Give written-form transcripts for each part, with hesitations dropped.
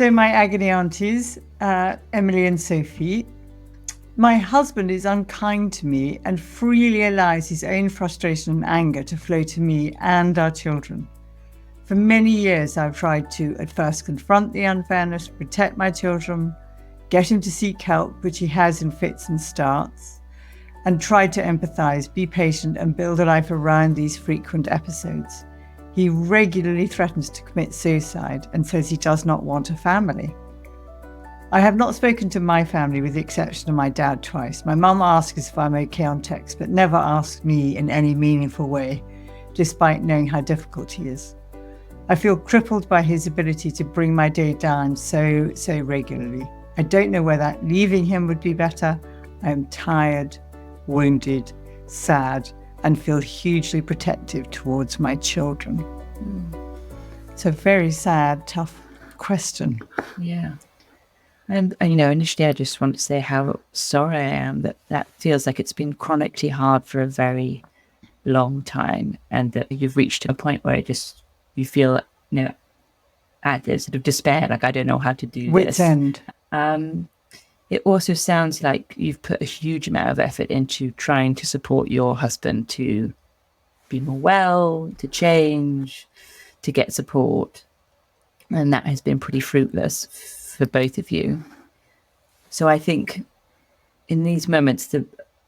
So my agony aunties, Emily and Sophie, my husband is unkind to me and freely allows his own frustration and anger to flow to me and our children. For many years, I've tried to at first confront the unfairness, protect my children, get him to seek help, which he has in fits and starts, and tried to empathise, be patient, and build a life around these frequent episodes. He regularly threatens to commit suicide and says he does not want a family. I have not spoken to my family with the exception of my dad twice. My mum asks if I'm okay on text, but never asks me in any meaningful way, despite knowing how difficult he is. I feel crippled by his ability to bring my day down so regularly. I don't know whether leaving him would be better. I am tired, wounded, sad, and feel hugely protective towards my children. It's a very sad, tough question. Yeah. And initially I just want to say how sorry I am that feels like it's been chronically hard for a very long time, and that you've reached a point where you feel, at this sort of despair, like I don't know how to do this. Wit's end. It also sounds like you've put a huge amount of effort into trying to support your husband to be more well, to change, to get support. And that has been pretty fruitless for both of you. So I think in these moments,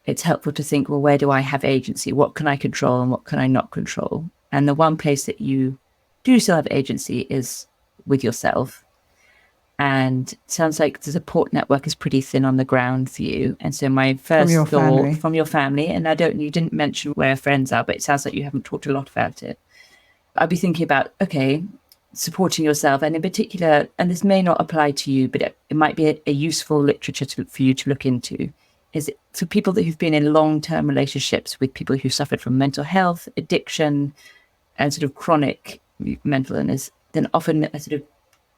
it's helpful to think, well, where do I have agency? What can I control and what can I not control? And the one place that you do still have agency is with yourself. And it sounds like the support network is pretty thin on the ground for you. And so my first thought from your family, and you didn't mention where friends are, but it sounds like you haven't talked a lot about it. I'd be thinking about, okay, supporting yourself, and in particular, and this may not apply to you, but it might be a useful literature for you to look into, is for people who've been in long-term relationships with people who suffered from mental health, addiction, and sort of chronic mental illness, then often a sort of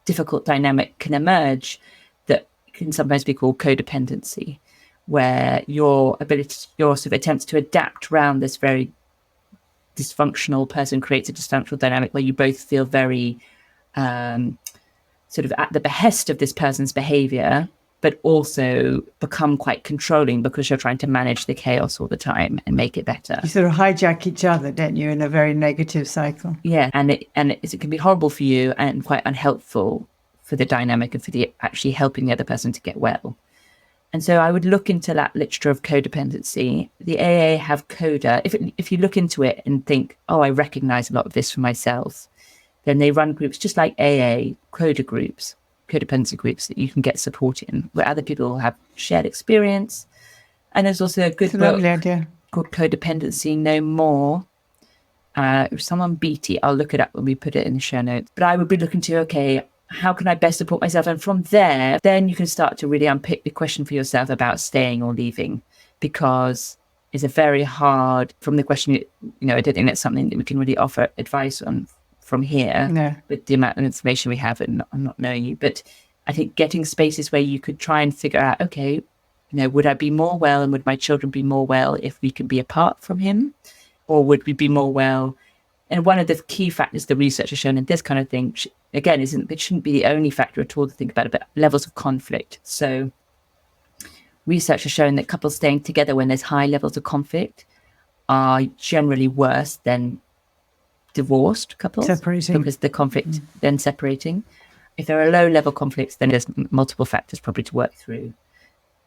difficult dynamic can emerge that can sometimes be called codependency, where your sort of attempts to adapt around this very dysfunctional person creates a dysfunctional dynamic where you both feel very sort of at the behest of this person's behavior, but also become quite controlling because you're trying to manage the chaos all the time and make it better. You sort of hijack each other, don't you, in a very negative cycle. Yeah, and it can be horrible for you and quite unhelpful for the dynamic and for the actually helping the other person to get well. And so I would look into that literature of codependency. The AA have CODA. If you look into it and think, oh, I recognize a lot of this for myself, then they run groups just like AA, CODA groups, codependency groups that you can get support in, where other people have shared experience. And there's also a good book called Codependency No More. Someone Beatty, I'll look it up when we put it in the show notes. But I would be looking to, okay, how can I best support myself? And from there, then you can start to really unpick the question for yourself about staying or leaving, because it's a very hard, from the question, I don't think that's something that we can really offer advice on from here with the amount of information we have and not knowing you. But I think getting spaces where you could try and figure out, okay, would I be more well and would my children be more well if we can be apart from him? Or would we be more well? And one of the key factors the research has shown in this kind of thing, again, it shouldn't be the only factor at all to think about, but levels of conflict. So research has shown that couples staying together when there's high levels of conflict are generally worse than divorced couples. Separating. Because the conflict then separating. If there are low level conflicts, then there's multiple factors probably to work through.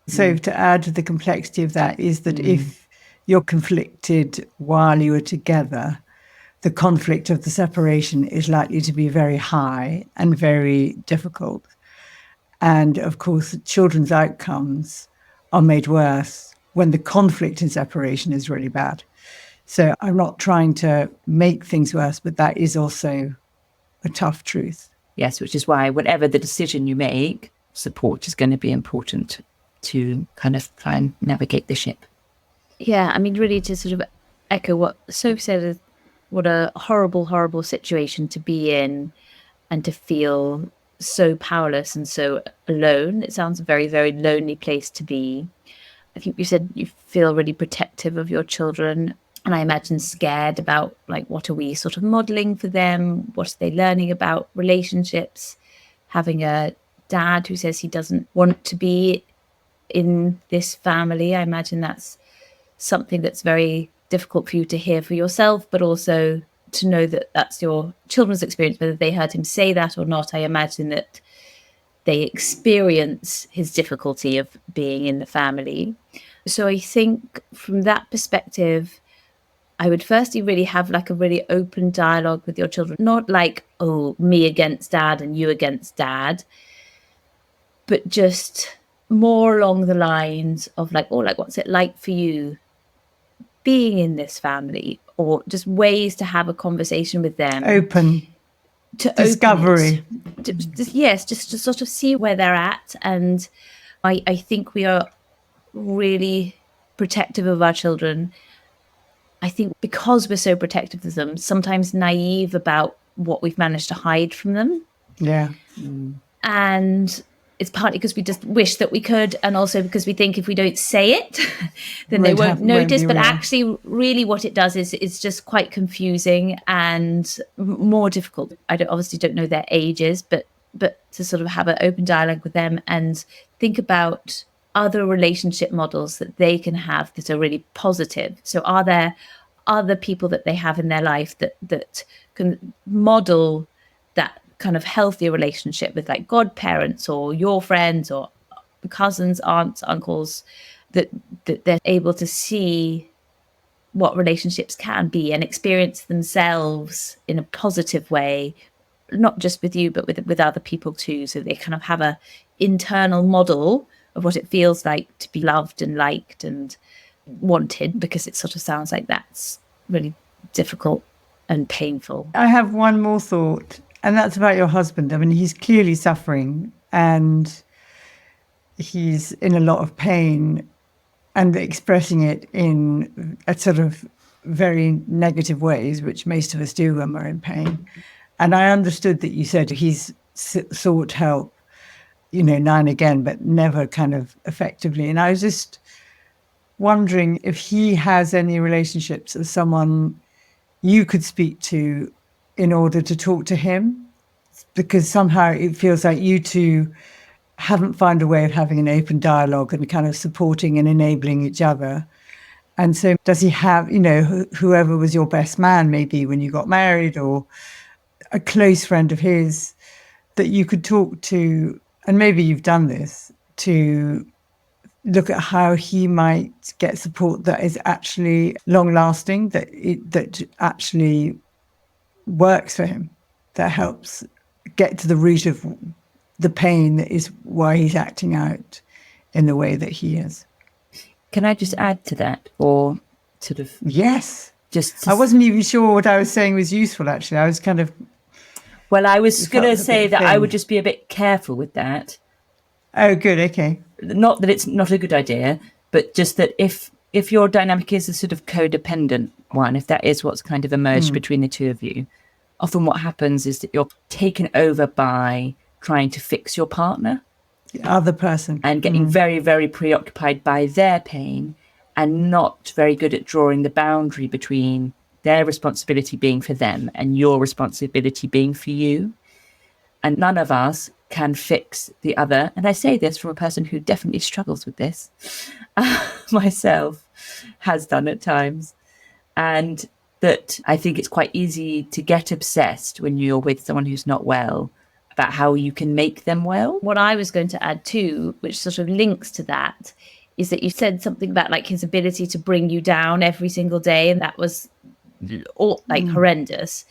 So to add to the complexity of that is that if you're conflicted while you are together, the conflict of the separation is likely to be very high and very difficult. And of course, children's outcomes are made worse when the conflict in separation is really bad. So I'm not trying to make things worse, but that is also a tough truth. Yes, which is why whatever the decision you make, support is going to be important to kind of try and navigate the ship. Yeah, I mean, really to sort of echo what Sophie said, what a horrible, horrible situation to be in and to feel so powerless and so alone. It sounds a very, very lonely place to be. I think you said you feel really protective of your children. And I imagine scared about, like, what are we sort of modeling for them? What are they learning about relationships? having a dad who says he doesn't want to be in this family. I imagine that's something that's very difficult for you to hear for yourself, but also to know that that's your children's experience, whether they heard him say that or not. I imagine that they experience his difficulty of being in the family. So I think from that perspective, I would firstly really have like a really open dialogue with your children, not like, oh, me against dad and you against dad, but just more along the lines of like, oh, like, what's it like for you being in this family? Or just ways to have a conversation with them. Open. To Discovery. Yes, just to sort of see where they're at. And I think we are really protective of our children. I think because we're so protective of them, sometimes naive about what we've managed to hide from them. Yeah. And it's partly because we just wish that we could, and also because we think if we don't say it, then they won't notice. But actually, really what it does is it's just quite confusing and more difficult. I obviously don't know their ages, but to sort of have an open dialogue with them and think about other relationship models that they can have that are really positive. So are there other people that they have in their life that can model that kind of healthier relationship with like godparents or your friends or cousins, aunts, uncles, that they're able to see what relationships can be and experience themselves in a positive way, not just with you, but with other people too. So they kind of have a internal model of what it feels like to be loved and liked and wanted, because it sort of sounds like that's really difficult and painful. I have one more thought, and that's about your husband. I mean, he's clearly suffering and he's in a lot of pain and expressing it in a sort of very negative ways, which most of us do when we're in pain. And I understood that you said he's sought help, now and again, but never kind of effectively. And I was just wondering if he has any relationships with someone you could speak to in order to talk to him, because somehow it feels like you two haven't found a way of having an open dialogue and kind of supporting and enabling each other. And so does he have, whoever was your best man maybe when you got married, or a close friend of his that you could talk to, and maybe you've done this, to look at how he might get support that is actually long-lasting, that actually works for him, that helps get to the root of the pain that is why he's acting out in the way that he is. Can I just add to that, or sort of... Yes. I wasn't even sure what I was saying was useful, actually. I was kind of... Well, I was going to say that I would just be a bit careful with that. Oh, good. Okay. Not that it's not a good idea, but just that if your dynamic is a sort of codependent one, if that is what's kind of emerged between the two of you, often what happens is that you're taken over by trying to fix your partner. The other person. And getting very, very preoccupied by their pain and not very good at drawing the boundary between their responsibility being for them and your responsibility being for you. And none of us can fix the other. And I say this from a person who definitely struggles with this, myself, has done at times. And that I think it's quite easy to get obsessed when you're with someone who's not well about how you can make them well. What I was going to add too, which sort of links to that, is that you said something about like his ability to bring you down every single day, and that was all like horrendous.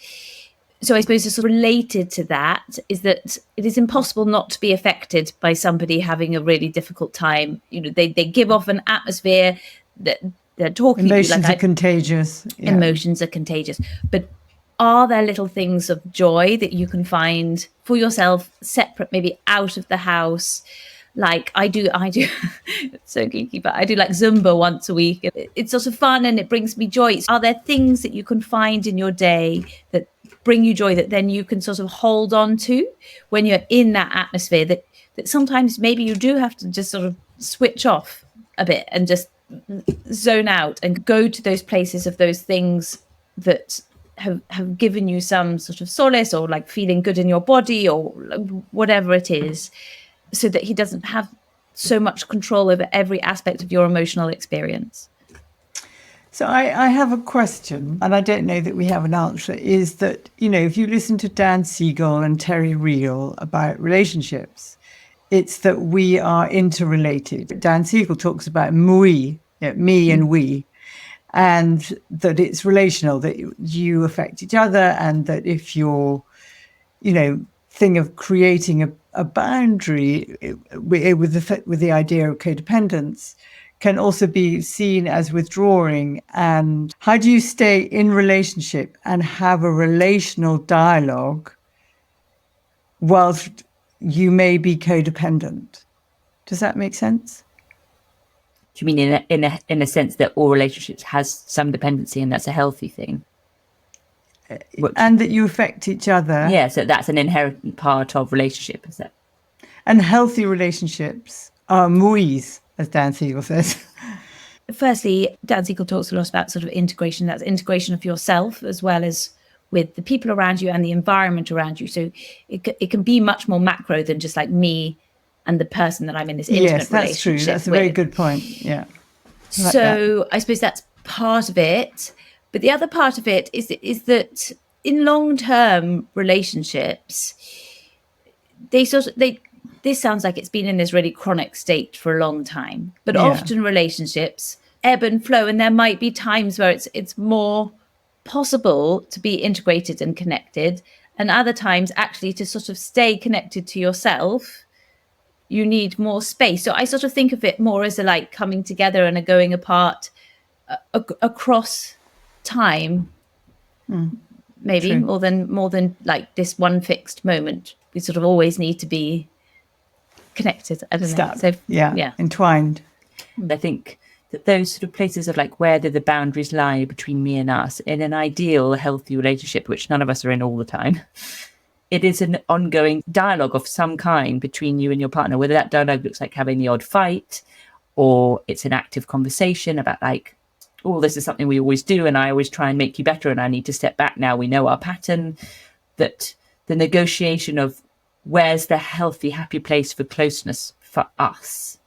So I suppose it's related to that is that it is impossible not to be affected by somebody having a really difficult time. They give off an atmosphere that they're talking. Emotions are contagious. Yeah. Emotions are contagious. But are there little things of joy that you can find for yourself, separate, maybe out of the house? Like I do it's so geeky, but I do like Zumba once a week. It's sort of fun and it brings me joy. Are there things that you can find in your day that bring you joy that then you can sort of hold on to when you're in that atmosphere, that sometimes maybe you do have to just sort of switch off a bit and just zone out and go to those places of those things that have given you some sort of solace or like feeling good in your body or whatever it is, so that he doesn't have so much control over every aspect of your emotional experience? So I have a question, and I don't know that we have an answer, is that, if you listen to Dan Siegel and Terry Real about relationships, it's that we are interrelated. Dan Siegel talks about me and we, and that it's relational, that you affect each other, and that if you're, thing of creating a boundary with the idea of codependence can also be seen as withdrawing. And how do you stay in relationship and have a relational dialogue whilst you may be codependent? Does that make sense? Do you mean in a sense that all relationships has some dependency and that's a healthy thing? And that you affect each other. Yeah, so that's an inherent part of relationship, is that? And healthy relationships are muis, as Dan Siegel says. Firstly, Dan Siegel talks a lot about sort of integration. That's integration of yourself as well as with the people around you and the environment around you. So it can be much more macro than just like me and the person that I'm in this intimate relationship. Yes, that's true. That's a very good point. Yeah. I suppose that's part of it. But the other part of it is that in long-term relationships, this sounds like it's been in this really chronic state for a long time. But often relationships ebb and flow, and there might be times where it's more possible to be integrated and connected, and other times actually to sort of stay connected to yourself, you need more space. So I sort of think of it more as a like coming together and a going apart across time, maybe True. more than like this one fixed moment. We sort of always need to be connected. I don't know. So yeah, entwined. I think that those sort of places of like, where do the boundaries lie between me and us in an ideal healthy relationship, which none of us are in all the time, it is an ongoing dialogue of some kind between you and your partner, whether that dialogue looks like having the odd fight or it's an active conversation about like, oh, this is something we always do and I always try and make you better and I need to step back now, we know our pattern. That the negotiation of where's the healthy, happy place for closeness for us.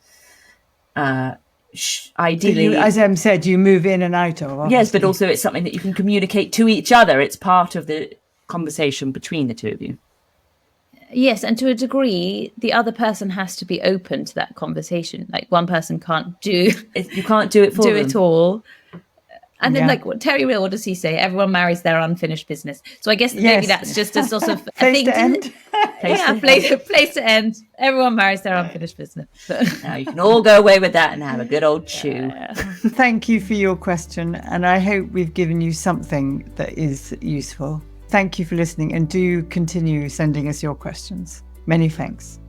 Ideally, as Em said, you move in and out of. Obviously. Yes, but also it's something that you can communicate to each other. It's part of the conversation between the two of you. Yes, and to a degree, the other person has to be open to that conversation. Like one person can't do you can't do it for them. it all. And then, like, what Terry Real, what does he say? Everyone marries their unfinished business. So I guess maybe that's just a sort of place to end. Place to end. Everyone marries their unfinished business. Now you can all go away with that and have a good old chew. Thank you for your question, and I hope we've given you something that is useful. Thank you for listening, and do continue sending us your questions. Many thanks.